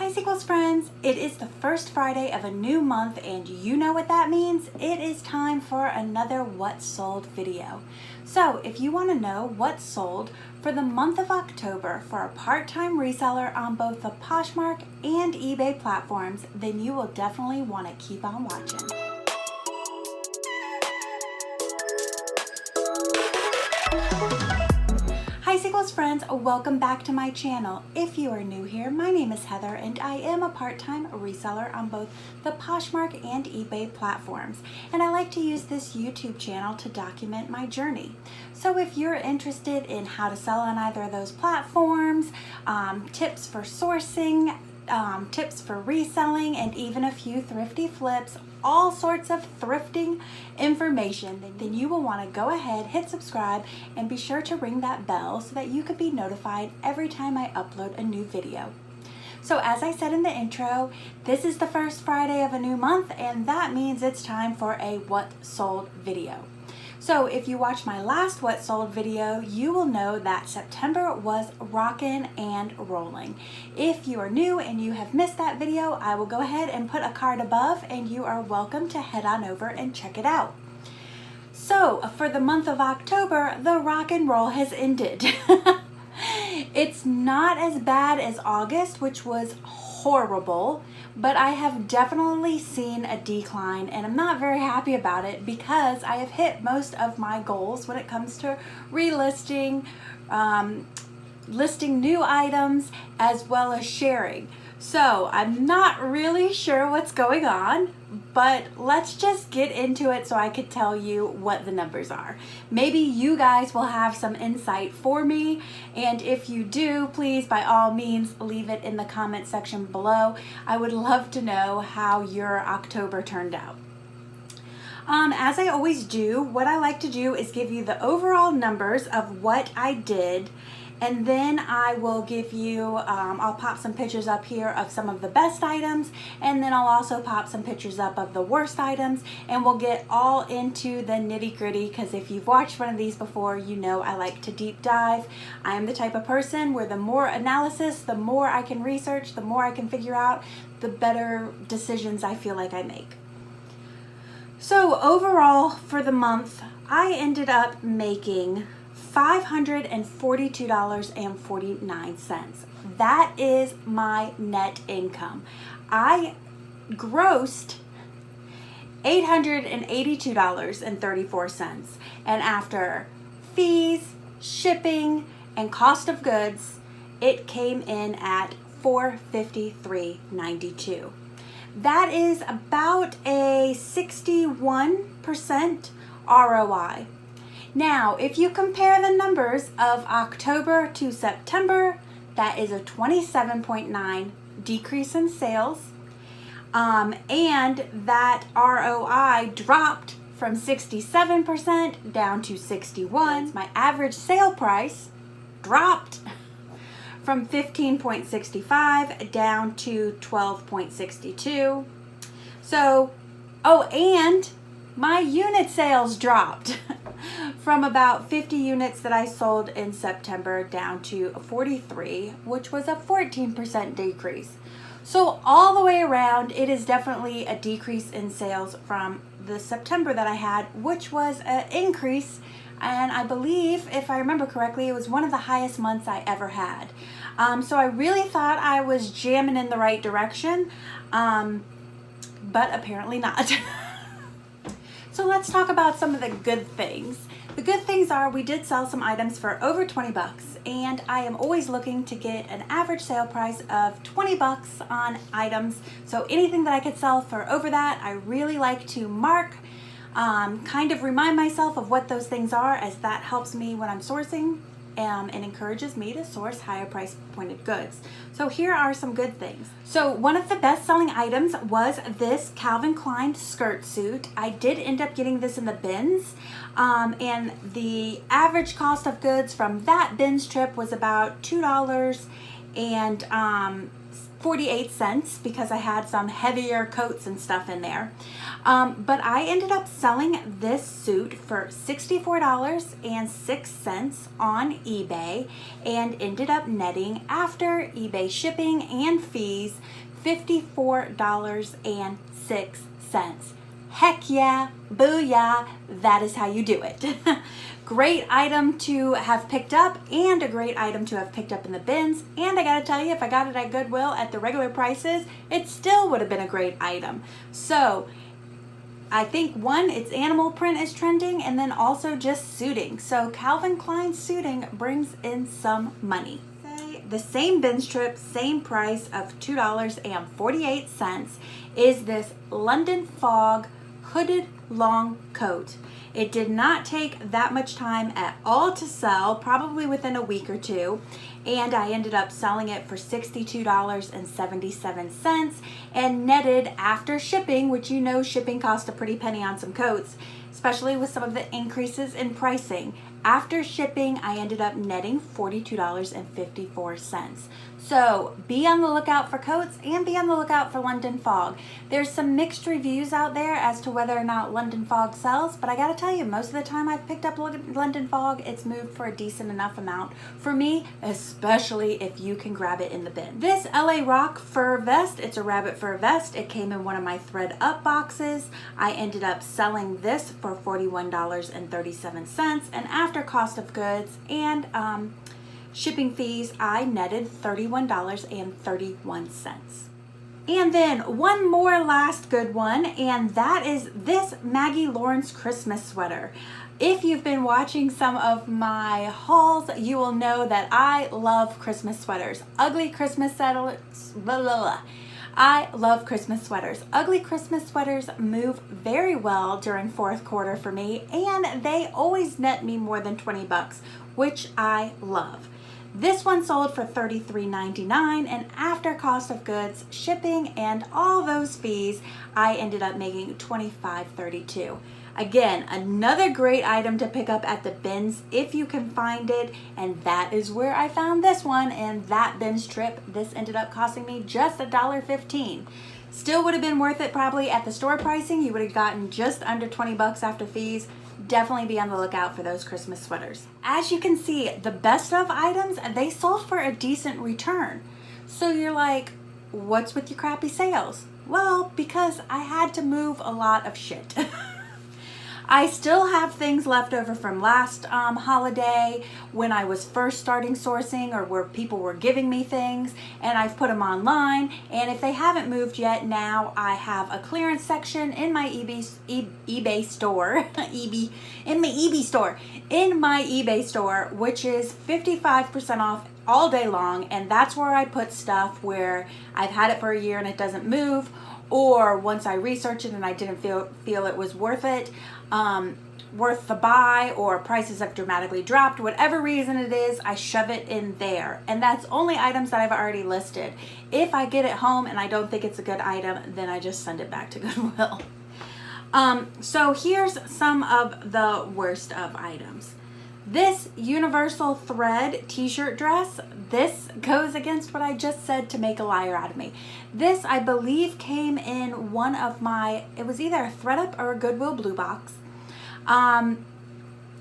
Hi Sequels friends, it is the first Friday of a new month and you know what that means. It is time for another What Sold video. So if you want to know what sold for the month of October for a part-time reseller on both the Poshmark and eBay platforms, then you will definitely want to keep on watching. Hi Sequels friends, welcome back to my channel. If you are new here, my name is Heather and I am a part-time reseller on both the Poshmark and eBay platforms. And I like to use this YouTube channel to document my journey. So if you're interested in how to sell on either of those platforms, tips for sourcing, tips for reselling, and even a few thrifty flips, all sorts of thrifting information, then you will want to go ahead, hit subscribe, and be sure to ring that bell so that you could be notified every time I upload a new video. So as I said in the intro, this is the first Friday of a new month, and that means it's time for a What Sold video. So if you watched my last What Sold video, you will know that September was rockin' and rolling. If you are new and you have missed that video, I will go ahead and put a card above and you are welcome to head on over and check it out. So for the month of October, the rock and roll has ended. It's not as bad as August, which was horrible, but I have definitely seen a decline and I'm not very happy about it because I have hit most of my goals when it comes to relisting, listing new items, as well as sharing. So I'm not really sure what's going on, but let's just get into it so I could tell you what the numbers are. Maybe you guys will have some insight for me, and if you do, please by all means leave it in the comment section below. I would love to know how your October turned out. As I always do, what I like to do is give you the overall numbers of what I did, and then I will give you, I'll pop some pictures up here of some of the best items, and then I'll also pop some pictures up of the worst items, and we'll get all into the nitty-gritty, because if you've watched one of these before, you know I like to deep dive. I am the type of person where the more analysis, the more I can research, the more I can figure out, the better decisions I feel like I make. So overall for the month, I ended up making $542.49. That is my net income. I grossed $882.34, and after fees, shipping, and cost of goods, it came in at $453.92. That is about a 61% ROI. Now, if you compare the numbers of October to September, that is a 27.9 decrease in sales, and that ROI dropped from 67% down to 61%. My average sale price dropped from 15.65 down to 12.62. So, oh, and my unit sales dropped from about 50 units that I sold in September down to 43, which was a 14% decrease. So all the way around, it is definitely a decrease in sales from the September that I had, which was an increase, and I believe, if I remember correctly, it was one of the highest months I ever had. So I really thought I was jamming in the right direction, but apparently not. So let's talk about some of the good things. The good things are we did sell some items for over 20 bucks, and I am always looking to get an average sale price of 20 bucks on items. So anything that I could sell for over that, I really like to mark, kind of remind myself of what those things are, as that helps me when I'm sourcing and encourages me to source higher price pointed goods. So here are some good things. So one of the best selling items was this Calvin Klein skirt suit. I did end up getting this in the bins, and the average cost of goods from that bins trip was about $2.48 because I had some heavier coats and stuff in there. But I ended up selling this suit for $64.06 on eBay and ended up netting, after eBay shipping and fees, $54.06. Heck yeah, booyah, that is how you do it. Great item to have picked up and a great item to have picked up in the bins. And I gotta tell you, if I got it at Goodwill at the regular prices, it still would have been a great item. So I think one, its animal print is trending, and then also just suiting. So Calvin Klein suiting brings in some money. The same bin strip, same price of $2.48 is this London Fog hooded long coat. It did not take that much time at all to sell, probably within a week or two, and I ended up selling it for $62.77 and netted after shipping, which you know shipping cost a pretty penny on some coats, especially with some of the increases in pricing. After shipping, I ended up netting $42.54. So be on the lookout for coats and be on the lookout for London Fog. There's some mixed reviews out there as to whether or not London Fog sells, but I gotta tell you, most of the time I've picked up London Fog, it's moved for a decent enough amount for me, especially if you can grab it in the bin. This LA Rock fur vest, it's a rabbit fur vest. It came in one of my thread up boxes. I ended up selling this for $41.37, and after cost of goods and shipping fees, I netted $31.31. And then one more last good one, and that is this Maggie Lawrence Christmas sweater. If you've been watching some of my hauls, you will know that I love Christmas sweaters. Ugly Christmas sweaters, blah, blah, blah. I love Christmas sweaters. Ugly Christmas sweaters move very well during fourth quarter for me, and they always net me more than 20 bucks, which I love. This one sold for $33.99, and after cost of goods, shipping, and all those fees, I ended up making $25.32. Again, another great item to pick up at the bins if you can find it, and that is where I found this one, and that bin strip, this ended up costing me just $1.15. Still would have been worth it probably at the store pricing. You would have gotten just under 20 bucks after fees. Definitely be on the lookout for those Christmas sweaters. As you can see, the best of items, they sold for a decent return. So you're like, what's with your crappy sales? Well, because I had to move a lot of shit. I still have things left over from last holiday when I was first starting sourcing, or where people were giving me things, and I've put them online. And if they haven't moved yet, now I have a clearance section in my eBay store, in my eBay store, which is 55% off all day long, and that's where I put stuff where I've had it for a year and it doesn't move, or once I research it and I didn't feel it was worth it, worth the buy, or prices have dramatically dropped, whatever reason it is, I shove it in there. And that's only items that I've already listed. If I get it home and I don't think it's a good item, then I just send it back to Goodwill. So here's some of the worst of items. This universal thread t-shirt dress, this goes against what I just said to make a liar out of me. This, I believe, came in one of my, it was either a ThredUp or a Goodwill Blue Box. I've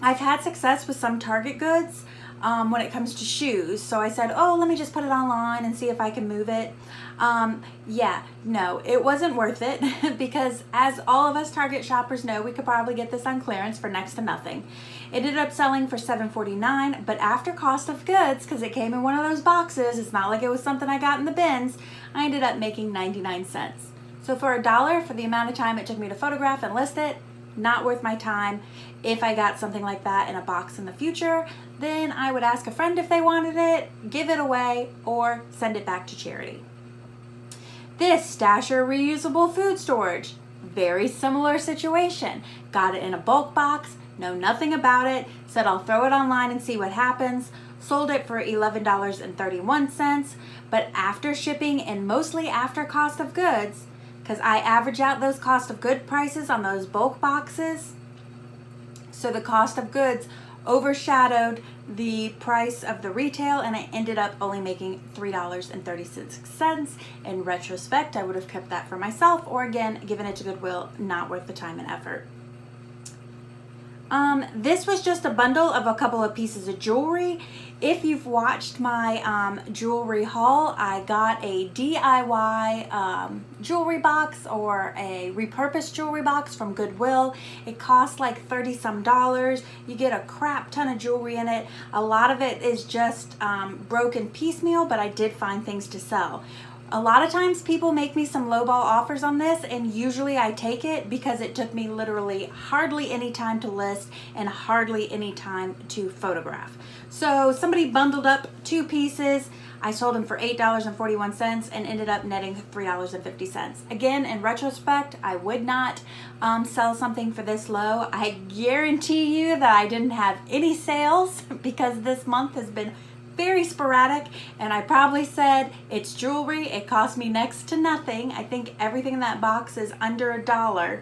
had success with some Target goods when it comes to shoes. So I said, oh, let me just put it online and see if I can move it. Yeah, no, it wasn't worth it because as all of us Target shoppers know, we could probably get this on clearance for next to nothing. It ended up selling for $7.49, but after cost of goods, because it came in one of those boxes, it's not like it was something I got in the bins, I ended up making 99 cents. So for $1, for the amount of time it took me to photograph and list it, not worth my time. If I got something like that in a box in the future, then I would ask a friend if they wanted it, give it away, or send it back to charity. This Stasher reusable food storage, very similar situation. Got it in a bulk box, know nothing about it, said I'll throw it online and see what happens. Sold it for $11.31, but after shipping and mostly after cost of goods, because I average out those cost of good prices on those bulk boxes, so the cost of goods overshadowed the price of the retail, and I ended up only making $3.36. In retrospect, I would have kept that for myself, or again, given it to Goodwill, not worth the time and effort. This was just a bundle of a couple of pieces of jewelry. If you've watched my jewelry haul, I got a DIY jewelry box or a repurposed jewelry box from Goodwill. It costs like $30-some. You get a crap ton of jewelry in it. A lot of it is just broken piecemeal, but I did find things to sell. A lot of times people make me some lowball offers on this, and usually I take it because it took me literally hardly any time to list and hardly any time to photograph. So somebody bundled up 2 pieces. I sold them for $8.41 and ended up netting $3.50. Again, in retrospect, I would not sell something for this low. I guarantee you that I didn't have any sales because this month has been very sporadic, and I probably said it's jewelry, it cost me next to nothing. I think everything in that box is under $1,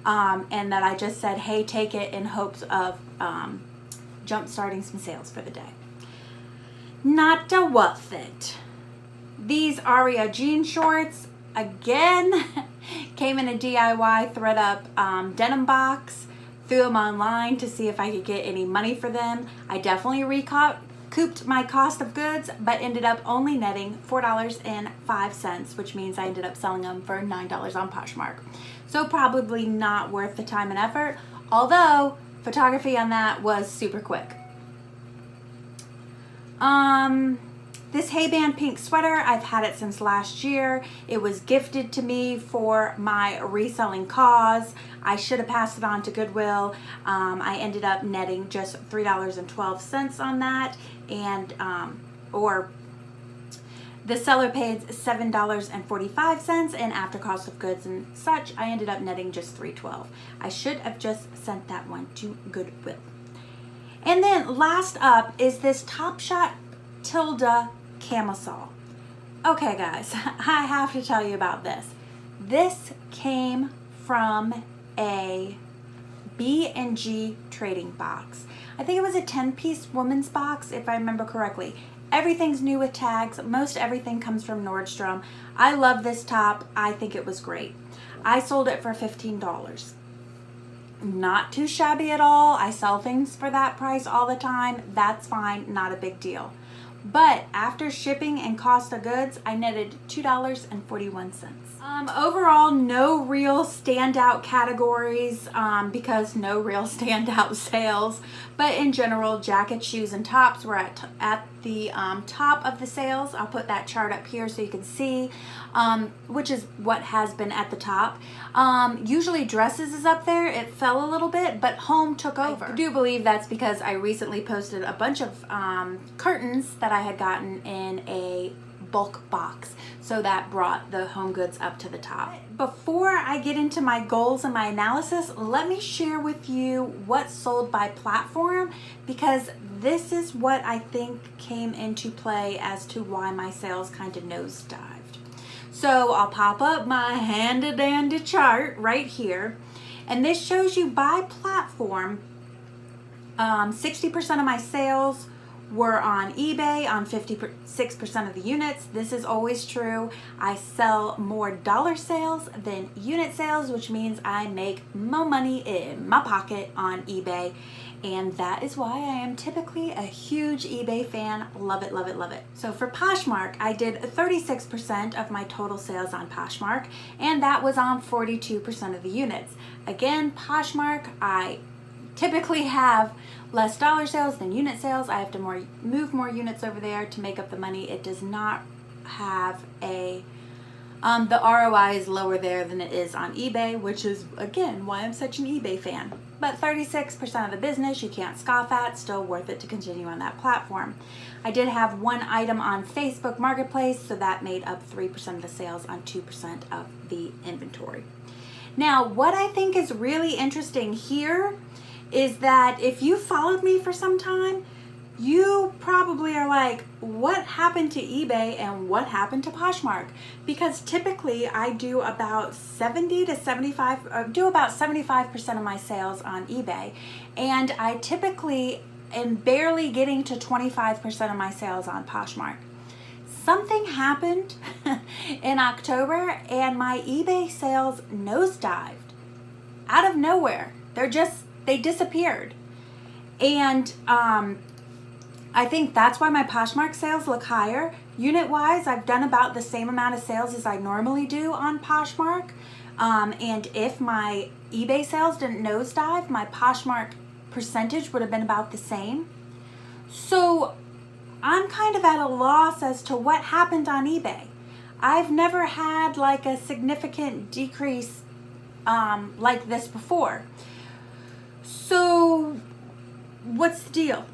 and that I just said, hey, take it, in hopes of jump starting some sales for the day. Not worth it. These Aria jean shorts, again, came in a DIY thread up denim box. Threw them online to see if I could get any money for them. I definitely recouped my cost of goods, but ended up only netting $4.05, which means I ended up selling them for $9 on Poshmark. So probably not worth the time and effort, although photography on that was super quick. This Hey-Band pink sweater, I've had it since last year. It was gifted to me for my reselling cause. I should have passed it on to Goodwill. I ended up netting just $3.12 on that, and or the seller paid $7.45, and after cost of goods and such, I ended up netting just $3.12. I should have just sent that one to Goodwill. And then last up is this Topshop Tilda camisole. Okay guys, I have to tell you about this. This came from a B&G trading box. I think it was a 10-piece woman's box, if I remember correctly. Everything's new with tags. Most everything comes from Nordstrom. I love this top. I think it was great. I sold it for $15. Not too shabby at all. I sell things for that price all the time. That's fine, not a big deal. But after shipping and cost of goods, I netted $2.41. Overall, no real standout categories because no real standout sales. But in general, jackets, shoes, and tops were at the top of the sales. I'll put that chart up here so you can see, which is what has been at the top. Usually dresses is up there. It fell a little bit, but home took over. I do believe that's because I recently posted a bunch of curtains that I had gotten in a bulk box, so that brought the home goods up to the top. Before I get into my goals and my analysis, let me share with you what's sold by platform, because this is what I think came into play as to why my sales kind of nosedived. So I'll pop up my handy dandy chart right here, and this shows you by platform. 60% of my sales were on eBay on 56% of the units. This is always true. I sell more dollar sales than unit sales, which means I make more money in my pocket on eBay. And that is why I am typically a huge eBay fan. Love it, love it, love it. So for Poshmark, I did 36% of my total sales on Poshmark, and that was on 42% of the units. Again, Poshmark, I typically have less dollar sales than unit sales. I have to move more units over there to make up the money. It does not have a, the ROI is lower there than it is on eBay, which is, again, why I'm such an eBay fan. But 36% of the business you can't scoff at, still worth it to continue on that platform. I did have one item on Facebook Marketplace, so that made up 3% of the sales on 2% of the inventory. Now, what I think is really interesting here is that if you followed me for some time, you probably are like, what happened to eBay and what happened to Poshmark? Because typically I do about 75% of my sales on eBay, and I typically am barely getting to 25% of my sales on Poshmark. Something happened in October and my eBay sales nosedived out of nowhere. They're just they disappeared. And I think that's why my Poshmark sales look higher. Unit wise, I've done about the same amount of sales as I normally do on Poshmark. And if my eBay sales didn't nosedive, my Poshmark percentage would have been about the same. So I'm kind of at a loss as to what happened on eBay. I've never had like a significant decrease like this before. So what's the deal?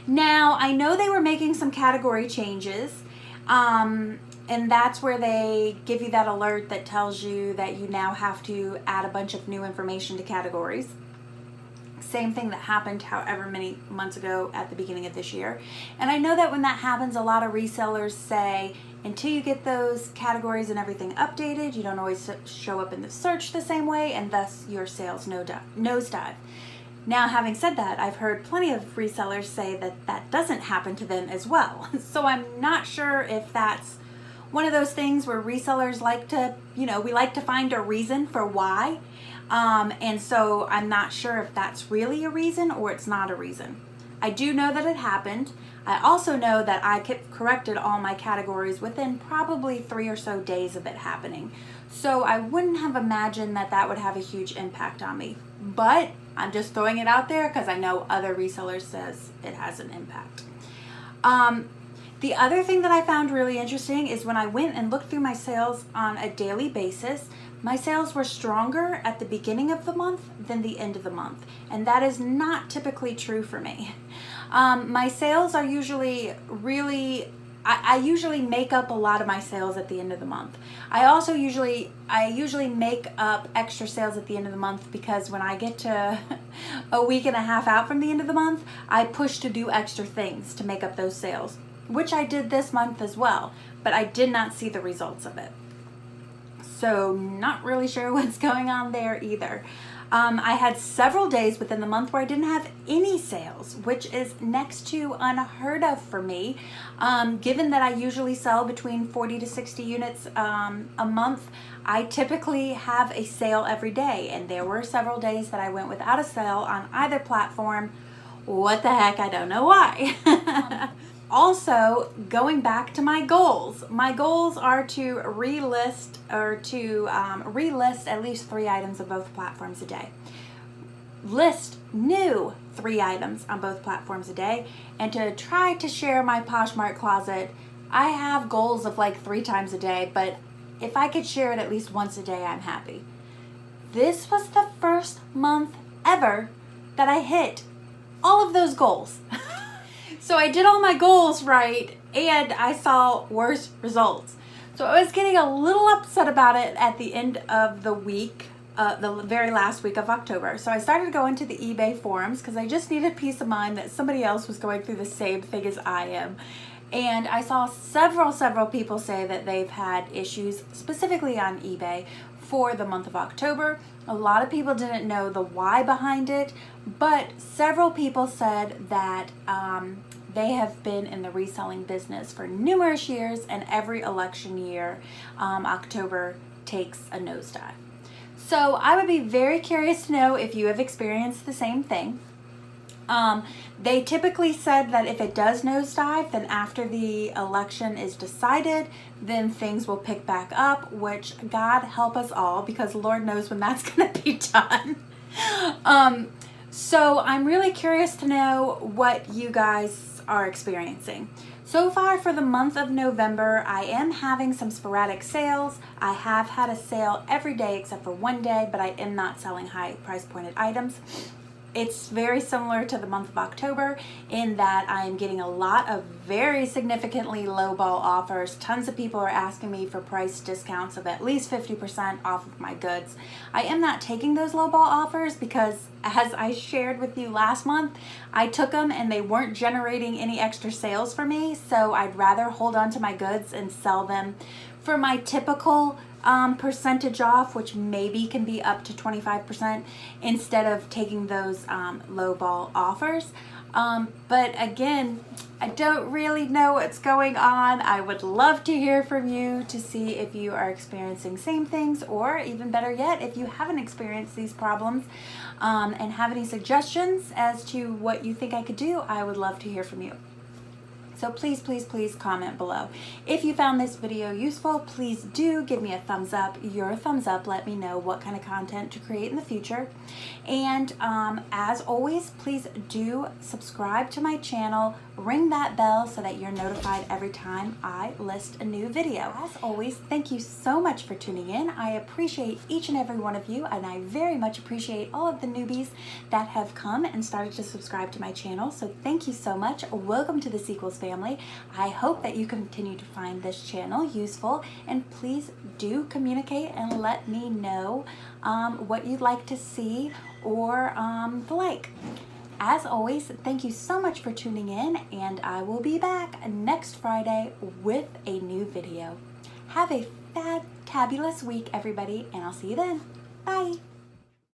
Now, I know they were making some category changes, and that's where they give you that alert that tells you that you now have to add a bunch of new information to categories. Same thing that happened however many months ago at the beginning of this year. And I know that when that happens, a lot of resellers say, until you get those categories and everything updated, you don't always show up in the search the same way, and thus your sales nosedive. Now, having said that, I've heard plenty of resellers say that that doesn't happen to them as well. So I'm not sure if that's one of those things where resellers like to, we like to find a reason for why. And so I'm not sure if that's really a reason or it's not a reason. I do know that it happened. I also know that I corrected all my categories within probably 3 or so days of it happening. So I wouldn't have imagined that that would have a huge impact on me. But I'm just throwing it out there because I know other resellers says it has an impact. The other thing that I found really interesting is when I went and looked through my sales on a daily basis, my sales were stronger at the beginning of the month than the end of the month. And that is not typically true for me. My sales are usually I usually make up a lot of my sales at the end of the month. I usually make up extra sales at the end of the month because when I get to a week and a half out from the end of the month, I push to do extra things to make up those sales, which I did this month as well, but I did not see the results of it. So not really sure what's going on there either. I had several days within the month where I didn't have any sales, which is next to unheard of for me, given that I usually sell between 40 to 60 units a month. I typically have a sale every day, and there were several days that I went without a sale on either platform. What the heck? I don't know why. Also, going back to my goals are to relist at least 3 items of both platforms a day. List new 3 items on both platforms a day, and to try to share my Poshmark closet. I have goals of like 3 times a day, but if I could share it at least once a day, I'm happy. This was the first month ever that I hit all of those goals. So I did all my goals right, and I saw worse results. So I was getting a little upset about it at the end of the week, the very last week of October. So I started going to the eBay forums because I just needed peace of mind that somebody else was going through the same thing as I am. And I saw several people say that they've had issues specifically on eBay for the month of October. A lot of people didn't know the why behind it, but several people said that they have been in the reselling business for numerous years, and every election year, October takes a nosedive. So I would be very curious to know if you have experienced the same thing. They typically said that if it does nosedive, then after the election is decided, then things will pick back up, which God help us all, because Lord knows when that's going to be done. So I'm really curious to know what you guys are experiencing. So far for the month of November, I am having some sporadic sales. I have had a sale every day except for one day, but I am not selling high price pointed items. It's very similar to the month of October in that I'm getting a lot of very significantly lowball offers. Tons of people are asking me for price discounts of at least 50% off of my goods. I am not taking those lowball offers because, as I shared with you last month, I took them and they weren't generating any extra sales for me. So I'd rather hold on to my goods and sell them for my typical percentage off, which maybe can be up to 25%, instead of taking those lowball offers. But again, I don't really know what's going on. I would love to hear from you to see if you are experiencing same things, or even better yet, if you haven't experienced these problems and have any suggestions as to what you think I could do. I would love to hear from you. So please, please, please comment below. If you found this video useful, please do give me a thumbs up. Your thumbs up let me know what kind of content to create in the future. And as always, please do subscribe to my channel, ring that bell so that you're notified every time I list a new video. As always, thank you so much for tuning in. I appreciate each and every one of you, and I very much appreciate all of the newbies that have come and started to subscribe to my channel. So thank you so much. Welcome to the Sequels family. I hope that you continue to find this channel useful, and please do communicate and let me know what you'd like to see or the like. As always, thank you so much for tuning in, and I will be back next Friday with a new video. Have a fantabulous week, everybody, and I'll see you then. Bye.